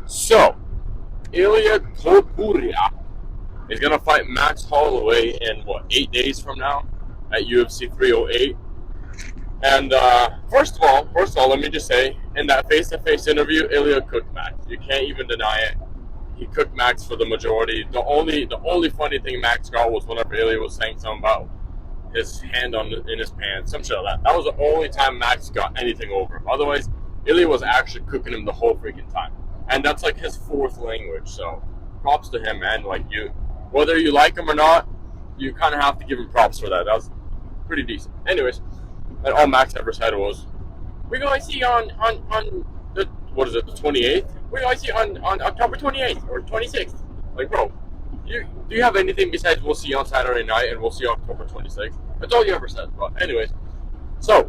So, Ilia Topuria is gonna fight Max Holloway in what 8 days from now at UFC 308. And first of all, let me just say, in that face-to-face interview, Ilia cooked Max. You can't even deny it. He cooked Max for the majority. The only funny thing Max got was whenever Ilia was saying something about his hand in his pants, some shit like that. That was the only time Max got anything over him. Otherwise, Ilia was actually cooking him the whole freaking time. And that's like his fourth language, so props to him, man. Like, whether you like him or not, you kind of have to give him props for that. That was pretty decent. Anyways, and all Max ever said was, "We're going to see on the, what is it, the 28th? We're going to see on October 28th or 26th." Like, bro, do you have anything besides "we'll see you on Saturday night" and "we'll see you October 26th"? That's all you ever said. But anyways, so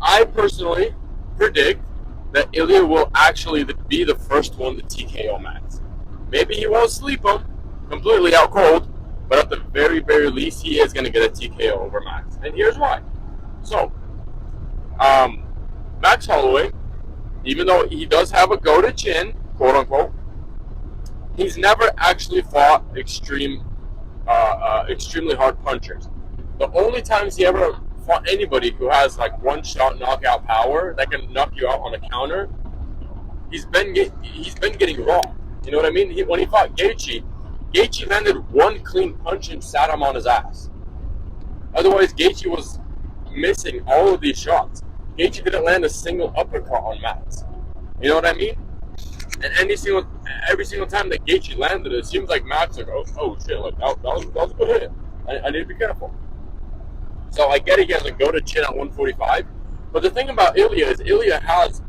I personally predict that Ilia will actually be the first one to TKO Max. Maybe he won't sleep him completely out cold, but at the very, very least, he is going to get a TKO over Max. And here's why. So, Max Holloway, even though he does have a goated chin, quote unquote, he's never actually fought extremely hard punchers. The only times he ever fought anybody who has like one-shot knockout power that can knock you out on a counter, he's been getting raw. You know what I mean? When he fought Gaethje landed one clean punch and sat him on his ass. Otherwise, Gaethje was missing all of these shots. Gaethje didn't land a single uppercut on Max. You know what I mean? And every single time that Gaethje landed, it seems like Max like, oh shit, like that was a good hit. I need to be careful. So I get he has a go to chin at 145, but the thing about Ilia is Ilia has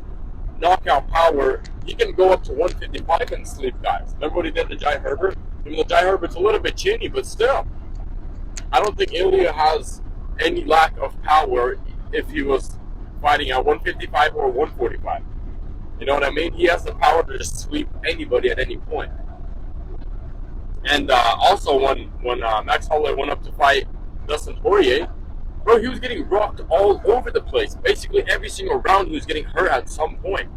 knockout power. He can go up to 155 and sleep guys. Remember what he did to Jai Herbert? Even though Jai Herbert's a little bit chinny, but still, I don't think Ilia has any lack of power if he was fighting at 155 or 145. You know what I mean? He has the power to just sweep anybody at any point. And also, when Max Holloway went up to fight Dustin Poirier, bro, he was getting rocked all over the place. Basically, every single round, he was getting hurt at some point.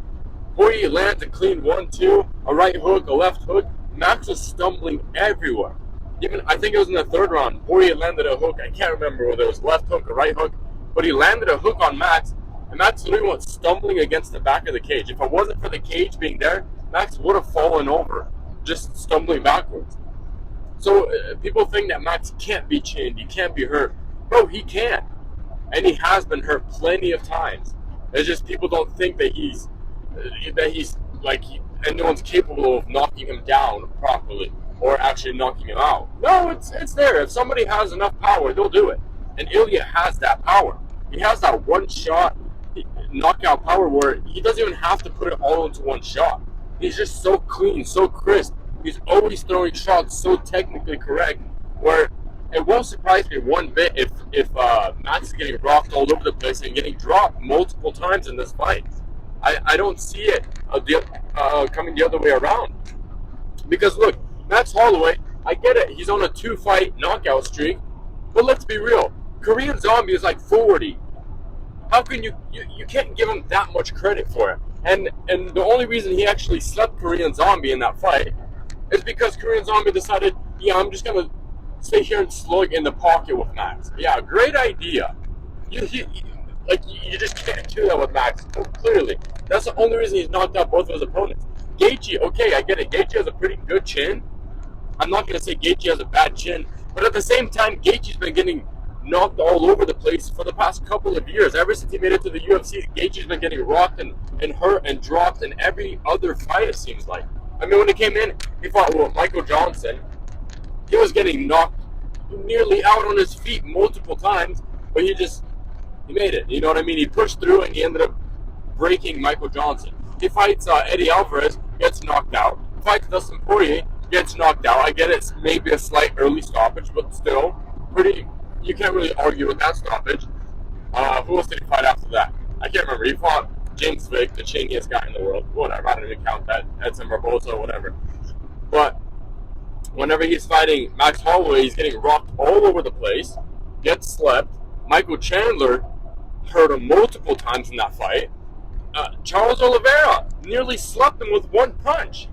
Poirier lands a clean 1-2, a right hook, a left hook. Max was stumbling everywhere. Even, I think it was in the third round, Poirier landed a hook. I can't remember whether it was left hook or right hook, but he landed a hook on Max, and Max literally went stumbling against the back of the cage. If it wasn't for the cage being there, Max would have fallen over, just stumbling backwards. So people think that Max can't be chinned, he can't be hurt. Bro, he can. And he has been hurt plenty of times. It's just people don't think that he's like, anyone's capable of knocking him down properly or actually knocking him out. No, it's there. If somebody has enough power, they'll do it. And Ilia has that power. He has that one-shot knockout power where he doesn't even have to put it all into one shot. He's just so clean, so crisp. He's always throwing shots so technically correct where it won't surprise me one bit if Max is getting rocked all over the place and getting dropped multiple times in this fight. I don't see it coming the other way around. Because look, Max Holloway, I get it, he's on a 2-fight knockout streak, but let's be real, Korean Zombie is like 40. How can you can't give him that much credit for it? And the only reason he actually slept Korean Zombie in that fight is because Korean Zombie decided, yeah, I'm just gonna stay here and slug in the pocket with Max. Yeah, great idea. You just can't do that with Max. Clearly, that's the only reason he's knocked out both of his opponents. Gaethje, okay, I get it. Gaethje has a pretty good chin. I'm not gonna say Gaethje has a bad chin, but at the same time, Gaethje's been getting knocked all over the place for the past couple of years. Ever since he made it to the UFC, Gaethje's been getting rocked and hurt and dropped in every other fight, it seems like. I mean, when he came in, he fought with Michael Johnson. He was getting knocked nearly out on his feet multiple times, but he made it. You know what I mean? He pushed through and he ended up breaking Michael Johnson. He fights Eddie Alvarez, gets knocked out. Fights Dustin Poirier, gets knocked out. I get it's maybe a slight early stoppage, but still pretty. You can't really argue with that stoppage. Who else did he fight after that? I can't remember. He fought James Vick, the chainiest guy in the world. Whatever, I don't even count that. Edson Barboza, whatever. But whenever he's fighting Max Holloway, he's getting rocked all over the place, gets slept. Michael Chandler hurt him multiple times in that fight. Charles Oliveira, nearly slept him with one punch.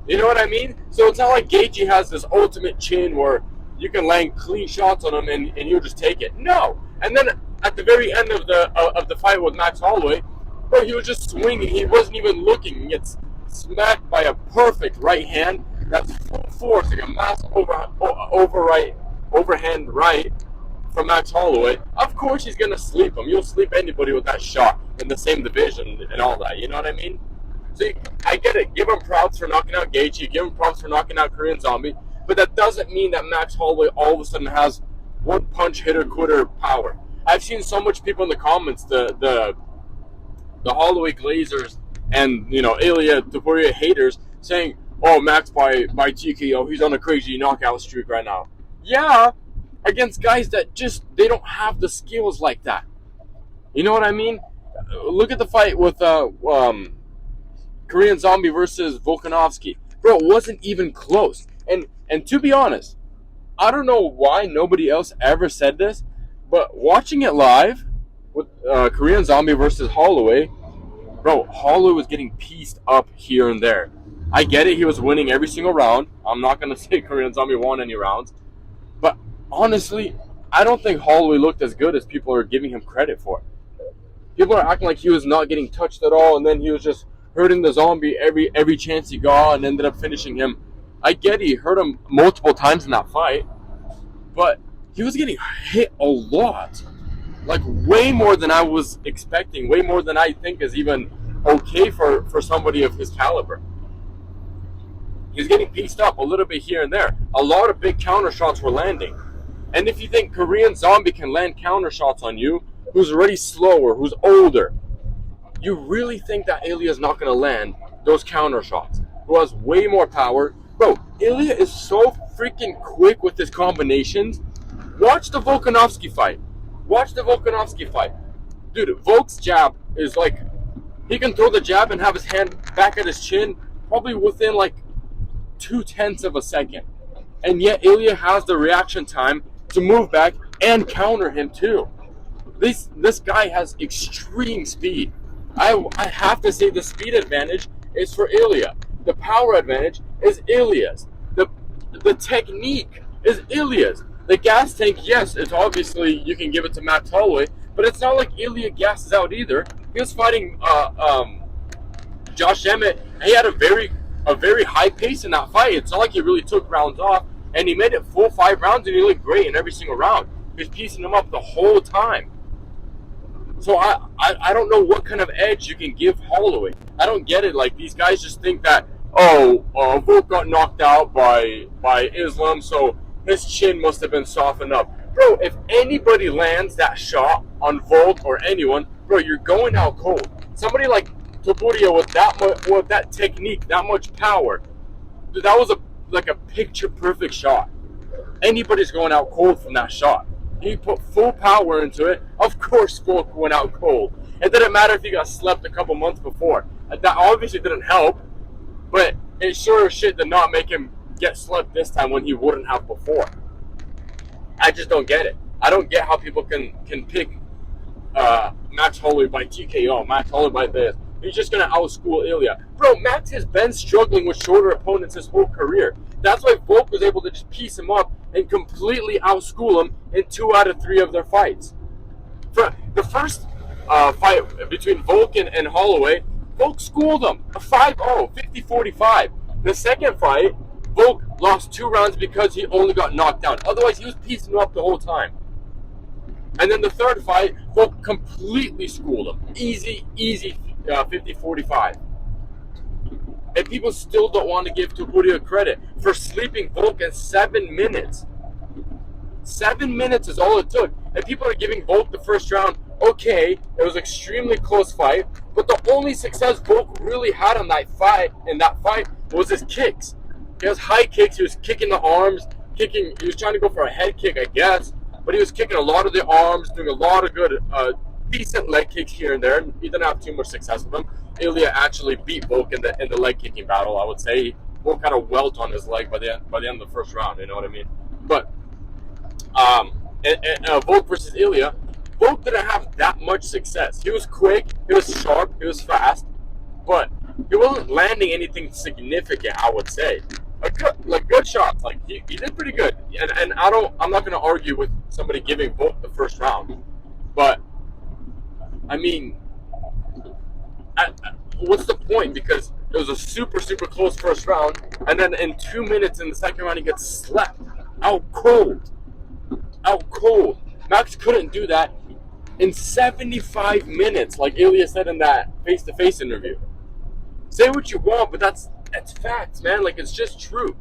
You know what I mean? So it's not like Gaethje has this ultimate chin where you can land clean shots on him and he'll just take it. No. And then at the very end of the fight with Max Holloway, bro, he was just swinging. He wasn't even looking. He gets smacked by a perfect right hand. That's full force, like a massive overhand right from Max Holloway. Of course he's gonna sleep him. You'll sleep anybody with that shot in the same division and all that. You know what I mean? So I get it. Give him props for knocking out Gaethje. Give him props for knocking out Korean Zombie. But that doesn't mean that Max Holloway all of a sudden has one punch hitter quitter power. I've seen so much people in the comments, the Holloway Glazers and Ilia Topuria haters saying, "Oh, Max by TKO, he's on a crazy knockout streak right now." Yeah, against guys that just they don't have the skills like that. You know what I mean? Look at the fight with Korean Zombie versus Volkanovski. Bro, it wasn't even close. And to be honest, I don't know why nobody else ever said this, but watching it live with Korean Zombie versus Holloway, bro, Holloway was getting pieced up here and there. I get it, he was winning every single round. I'm not going to say Korean Zombie won any rounds. But honestly, I don't think Holloway looked as good as people are giving him credit for. People are acting like he was not getting touched at all, and then he was just hurting the Zombie every chance he got and ended up finishing him. I get he hurt him multiple times in that fight, but he was getting hit a lot. Like way more than I was expecting, way more than I think is even okay for somebody of his caliber. He was getting pieced up a little bit here and there. A lot of big counter shots were landing. And if you think Korean Zombie can land counter shots on you, who's already slower, who's older, you really think that Ilia is not going to land those counter shots, who has way more power. Bro, Ilia is so freaking quick with his combinations. Watch the Volkanovski fight. Dude, Volk's jab is like, he can throw the jab and have his hand back at his chin probably within like 0.2 of a second. And yet Ilia has the reaction time to move back and counter him too. This guy has extreme speed. I have to say the speed advantage is for Ilia. The power advantage is Ilia's. The technique is Ilia's. The gas tank, yes, it's obviously you can give it to Max Holloway, but it's not like Ilia gasses out either. He was fighting Josh Emmett, and he had a very high pace in that fight. It's not like he really took rounds off, and he made it full 5 rounds, and he looked great in every single round. He was piecing them up the whole time. So I don't know what kind of edge you can give Holloway. I don't get it. Like, these guys just think that, Volk got knocked out by Islam, so his chin must have been softened up. Bro, if anybody lands that shot on Volk or anyone, bro, you're going out cold. Somebody like Topuria with that technique, that much power, that was a picture-perfect shot. Anybody's going out cold from that shot. He put full power into it. Of course, Volk went out cold. It didn't matter if he got slept a couple months before. That obviously didn't help, but it sure as shit did not make him get slept this time when he wouldn't have before. I just don't get it. I don't get how people can pick Max Holloway by TKO, Max Holloway by this. He's just going to outschool Ilia. Bro, Max has been struggling with shorter opponents his whole career. That's why Volk was able to just piece him up and completely outschool him in 2 out of 3 of their fights. For the first fight between Volk and Holloway, Volk schooled him. A 5-0, 50-45. The second fight, Volk lost 2 rounds because he only got knocked down. Otherwise, he was piecing him up the whole time. And then the third fight, Volk completely schooled him. Easy 50-45. And people still don't want to give Topuria credit for sleeping Volk in 7 minutes. 7 minutes is all it took. And people are giving Volk the first round. Okay, it was an extremely close fight, but the only success Volk really had in that fight was his kicks. He has high kicks. He was kicking the arms, he was trying to go for a head kick, I guess, but he was kicking a lot of the arms, doing a lot of good, decent leg kicks here and there. He didn't have too much success with them. Ilia actually beat Volk in the leg kicking battle, I would say. Volk kind of welt on his leg by the end of the first round, you know what I mean? But Volk versus Ilia, Volk didn't have that much success. He was quick, he was sharp, he was fast, but he wasn't landing anything significant, I would say. Good shots. Like he did pretty good. And I'm not gonna argue with somebody giving Volk the first round. But I mean, what's the point? Because it was a super, super close first round, and then in 2 minutes in the second round, he gets slept out cold. Out cold. Max couldn't do that in 75 minutes, like Ilia said in that face-to-face interview. Say what you want, but that's facts, man. Like, it's just true.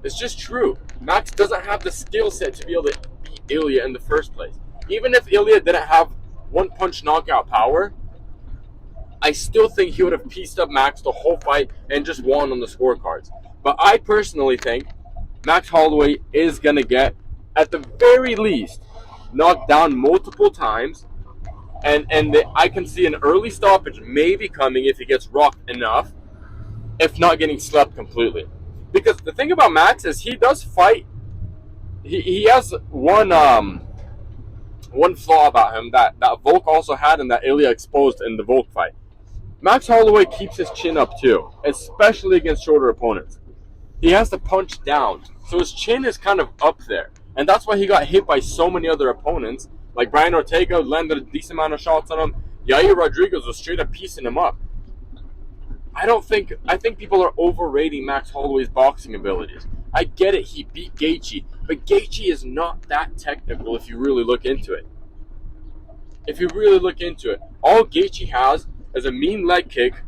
It's just true. Max doesn't have the skill set to be able to beat Ilia in the first place. Even if Ilia didn't have one-punch knockout power, I still think he would have pieced up Max the whole fight and just won on the scorecards. But I personally think Max Holloway is going to get, at the very least, knocked down multiple times. And I can see an early stoppage maybe coming if he gets rocked enough, if not getting slept completely. Because the thing about Max is he does fight. He has one flaw about him that Volk also had and that Ilia exposed in the Volk fight. Max Holloway keeps his chin up too, especially against shorter opponents. He has to punch down, so his chin is kind of up there. And that's why he got hit by so many other opponents. Like Brian Ortega landed a decent amount of shots on him. Yair Rodriguez was straight up piecing him up. I think people are overrating Max Holloway's boxing abilities. I get it, he beat Gaethje, but Gaethje is not that technical if you really look into it. All Gaethje has is a mean leg kick,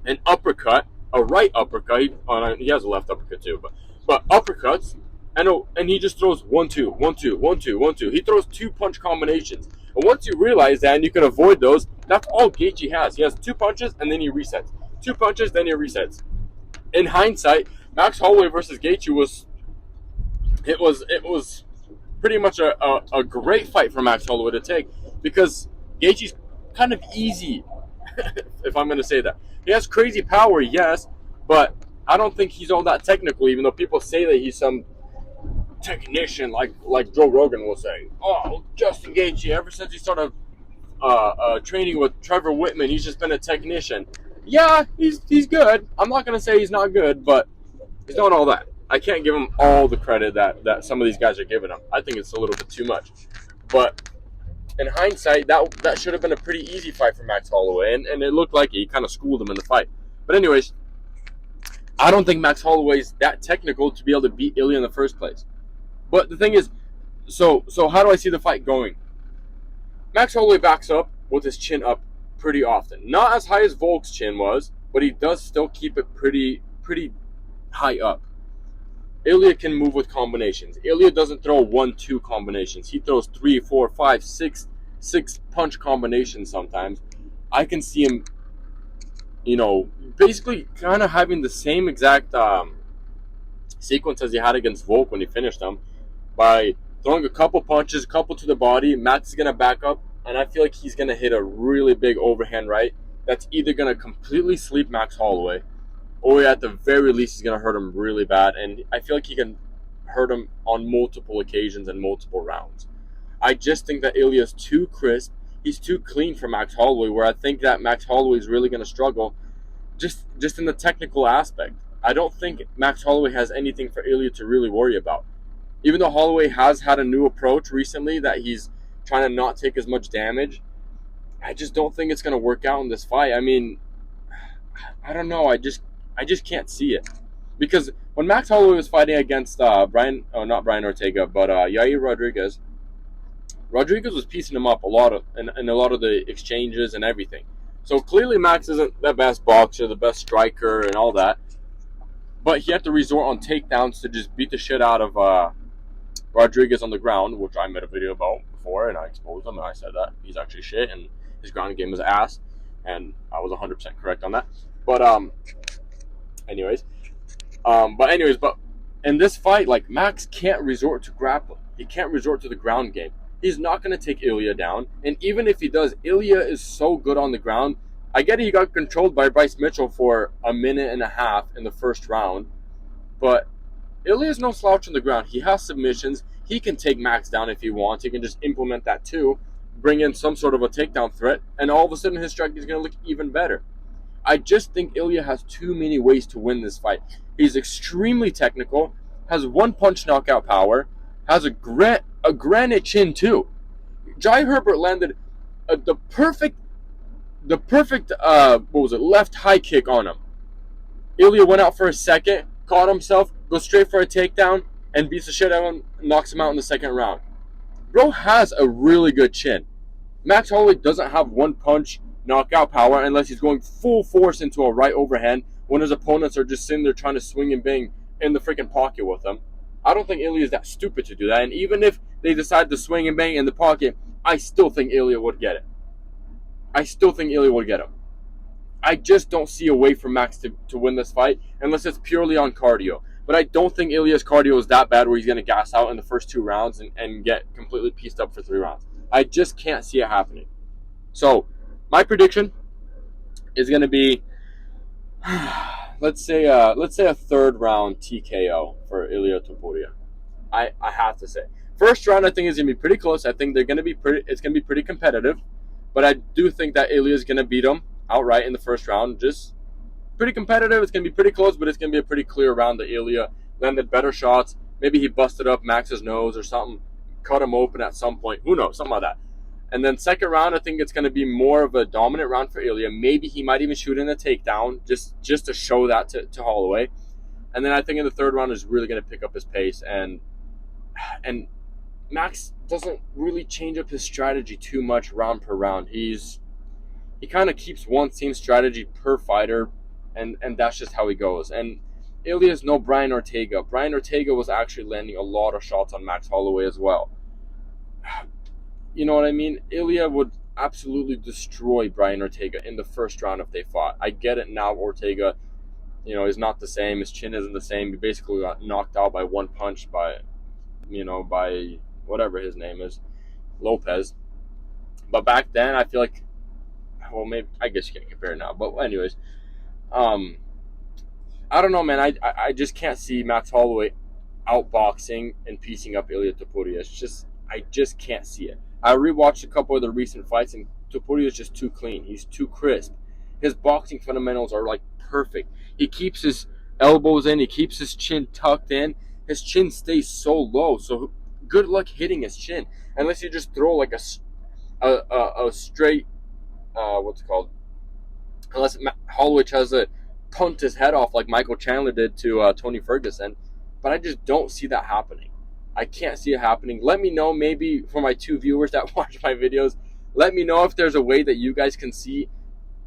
an uppercut, a right uppercut. He has a left uppercut too, but uppercuts, and he just throws 1-2, 1-2, 1-2, 1-2. He throws 2-punch combinations. And once you realize that and you can avoid those, that's all Gaethje has. He has 2 punches and then he resets. 2 punches, then he resets. In hindsight, Max Holloway versus Gaethje was pretty much a great fight for Max Holloway to take, because Gaethje's kind of easy, if I'm going to say that. He has crazy power, yes, but I don't think he's all that technical, even though people say that he's some technician, like Joe Rogan will say. Oh, Justin Gaethje, ever since he started training with Trevor Whitman, he's just been a technician. Yeah, he's good. I'm not going to say he's not good, but he's not all that. I can't give him all the credit that some of these guys are giving him. I think it's a little bit too much. But in hindsight, that should have been a pretty easy fight for Max Holloway, and it looked like he kind of schooled him in the fight. But anyways, I don't think Max Holloway is that technical to be able to beat Ilia in the first place. But the thing is, so how do I see the fight going? Max Holloway backs up with his chin up pretty often. Not as high as Volk's chin was, but he does still keep it pretty high up. Ilia can move with combinations. Ilia doesn't throw 1-2 combinations. He throws 3, 4, 5, 6 punch combinations sometimes. I can see him, basically kind of having the same exact sequence as he had against Volk when he finished him, by throwing a couple punches, a couple to the body. Max is going to back up, and I feel like he's going to hit a really big overhand right that's either going to completely sleep Max Holloway, or at the very least he's going to hurt him really bad. And I feel like he can hurt him on multiple occasions and multiple rounds. I just think that Ilia's too crisp. He's too clean for Max Holloway, where I think that Max Holloway is really going to struggle just in the technical aspect. I don't think Max Holloway has anything for Ilia to really worry about. Even though Holloway has had a new approach recently that he's trying to not take as much damage, I just don't think it's going to work out in this fight. I mean, I don't know. I just can't see it. Because when Max Holloway was fighting against not Brian Ortega, but Yair Rodriguez was piecing him up a lot in a lot of the exchanges and everything. So clearly Max isn't the best boxer, the best striker, and all that. But he had to resort on takedowns to just beat the shit out of Rodriguez on the ground, which I made a video about before, and I exposed him, and I said that he's actually shit, and his ground game is ass, and I was 100% correct on that. But anyways, in this fight, like, Max can't resort to grappling. He can't resort to the ground game. He's not going to take Ilia down, and even if he does, Ilia is so good on the ground. I get it, he got controlled by Bryce Mitchell for a minute and a half in the first round, but Ilia's no slouch on the ground. He has submissions. He can take Max down if he wants. He can just implement that too, bring in some sort of a takedown threat, and all of a sudden his striking is going to look even better. I just think Ilia has too many ways to win this fight. He's extremely technical, has one punch knockout power, has a granite chin too. Jai Herbert landed the perfect what was it, left high kick on him. Ilia went out for a second, caught himself, goes straight for a takedown, and beats the shit out of him, knocks him out in the second round. Bro has a really good chin. Max Holloway doesn't have one punch knockout power unless he's going full force into a right overhand when his opponents are just sitting there trying to swing and bang in the freaking pocket with him. I don't think Ilia is that stupid to do that. And even if they decide to swing and bang in the pocket, I still think Ilia would get it. I still think Ilia would get him. I just don't see a way for Max to win this fight unless it's purely on cardio. But I don't think Ilia's cardio is that bad where he's going to gas out in the first 2 rounds and get completely pieced up for 3 rounds. I just can't see it happening. So, my prediction is going to be, let's say a 3rd round TKO for Ilia Topuria. I have to say. First round, I think is going to be pretty close. I think it's going to be pretty competitive. But I do think that Ilia is going to beat him outright in the first round. Just pretty competitive. It's going to be pretty close, but it's going to be a pretty clear round that Ilia landed better shots. Maybe he busted up Max's nose or something, cut him open at some point. Who knows? Something like that. And then second round, I think it's going to be more of a dominant round for Ilia. Maybe he might even shoot in a takedown just to show that to Holloway. And then I think in the third round is really going to pick up his pace. And Max doesn't really change up his strategy too much round per round. He kind of keeps one same strategy per fighter, and that's just how he goes. And Ilia is no Brian Ortega. Brian Ortega was actually landing a lot of shots on Max Holloway as well. You know what I mean? Ilia would absolutely destroy Brian Ortega in the first round if they fought. I get it now. Ortega, is not the same. His chin isn't the same. He basically got knocked out by one punch by whatever his name is, Lopez. But back then, I feel like, well, maybe, I guess you can't compare it now. But anyways, I don't know, man. I just can't see Max Holloway outboxing and piecing up Ilia Topuria. I just can't see it. I rewatched a couple of the recent fights, and Topuria is just too clean. He's too crisp. His boxing fundamentals are like perfect. He keeps his elbows in. He keeps his chin tucked in. His chin stays so low. So good luck hitting his chin unless you just throw like a straight what's it called? Unless Holloway tries to punt his head off like Michael Chandler did to Tony Ferguson. But I just don't see that happening. I can't see it happening. Let me know, maybe for my 2 viewers that watch my videos, let me know if there's a way that you guys can see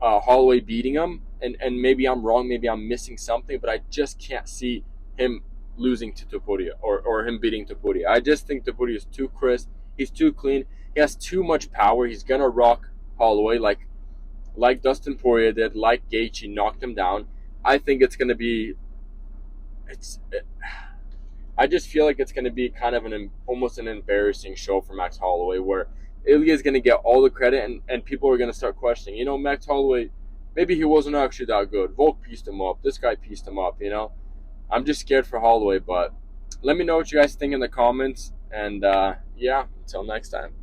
Holloway beating him. And maybe I'm wrong, maybe I'm missing something, but I just can't see him losing to Topuria or him beating Topuria. I just think Topuria is too crisp. He's too clean. He has too much power. He's going to rock Holloway like Dustin Poirier did, like Gaethje knocked him down. I think it's going to be... I just feel like it's going to be kind of almost an embarrassing show for Max Holloway, where Ilia is going to get all the credit and people are going to start questioning, Max Holloway, maybe he wasn't actually that good. Volk pieced him up. This guy pieced him up, I'm just scared for Holloway, but let me know what you guys think in the comments. And yeah, until next time.